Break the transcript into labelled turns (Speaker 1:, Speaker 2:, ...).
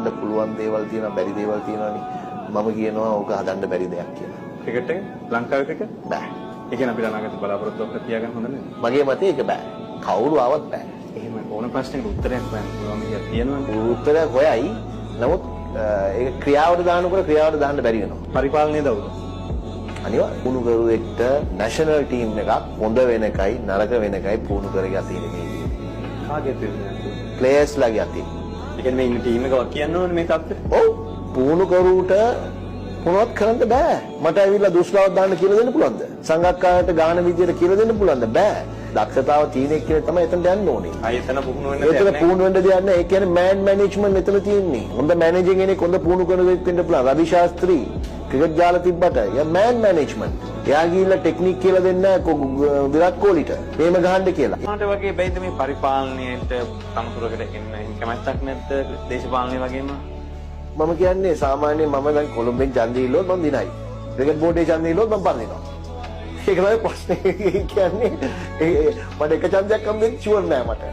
Speaker 1: හදන්න පුළුවන් දේවල් තියෙනවා බැරි දේවල් තියෙනවානේ. මම කියනවා ඕක හදන්න බැරි දෙයක් කියලා.
Speaker 2: ක්‍රිකට් එක ලංකාවේ ක්‍රිකට්
Speaker 1: බෑ.
Speaker 2: ඒ කියන්නේ අපිට අනාගත බලාපොරොත්තුවක් තියාගන්න හොඳ නේද?
Speaker 1: මගේ මතේ ඒක බෑ. කවුරු ආවත් බෑ.
Speaker 2: එහෙම ඕන ප්‍රශ්නයකට උත්තරයක් හොයන්න පුළුවන් මිනිහක් තියෙනවනේ.
Speaker 1: උත්තරයක් හොයයි. නමුත් ඒක ක්‍රියාවට දානකොට ක්‍රියාවට දාන්න බැරි වෙනවා.
Speaker 2: පරිපාලනය දවුද?
Speaker 1: අනිවාර්යයෙන් පුහුණු කරුවෙක්ට නැෂනල් ටීම් එකක් හොඳ වෙන එකයි නරක වෙන එකයි පුහුණු කරගෙන තියෙන මේ.
Speaker 2: කාගේ තීරණයක්?
Speaker 1: ප්ලේයර්ස්ලාගේ අතින්.
Speaker 2: ඒ කියන්නේ මේ ඉන්න ටීම් එක කියන්න ඕනේ මේ තත්ත්වෙට.
Speaker 1: ඔව්. පුහුණු කරුවට මොනවත් කරන්න බෑ. මට ඇවිල්ලා දුෂ්කරව දාන්න කියලා දෙන්න පුළුවන්ද? සංගක්කාරට ගාන විදියට කියලා දෙන්න පුළුවන්ද? බෑ. දක්ෂතාව තියෙන එක්කෙනෙක් තමයි එතනට යන්න ඕනේ.
Speaker 2: ආයෙ එතන පුහුණු වෙන්න
Speaker 1: දෙයක් නෑ. එතන පුහුණු වෙන්න දෙයක් නෑ. ඒ කියන්නේ මෑන් මැනේජ්මන්ට් මෙතන තියෙන්නේ. හොඳ මැනේජින් කෙනෙක් හොඳ පුහුණු කරන දෙයක් වෙන්න පුළුවන්. රවි ශාස්ත්‍රී ක්‍රිකට් ජාල තිබ්බට යා මෑන් මැනේජ්මන්ට්. එයා ගිහිල්ලා ටෙක්නික් කියලා දෙන්න විරාට් කොහ්ලිට. මේම ගහන්න කියලා.
Speaker 2: මට වගේ බැයිද මේ පරිපාලනයට තනතුරකට එන්න කැමැත්තක් නැද්ද දේශපාලනය වගේම?
Speaker 1: මම කියන්නේ සාමාන්‍යයෙන් මම දැන් කොළඹෙන් ඡන්දය ඉල්ලුවොත් මම දිනයි. ක්‍රිකට් බෝඩේ ඡන්දය ඉල්ලුවොත් මම පරදිනවා. ඒක තමයි ප්‍රශ්නේ. කියන්නේ මට එක ඡන්දයක් හම්බෙන්නේ ෂුවර් නෑ මට.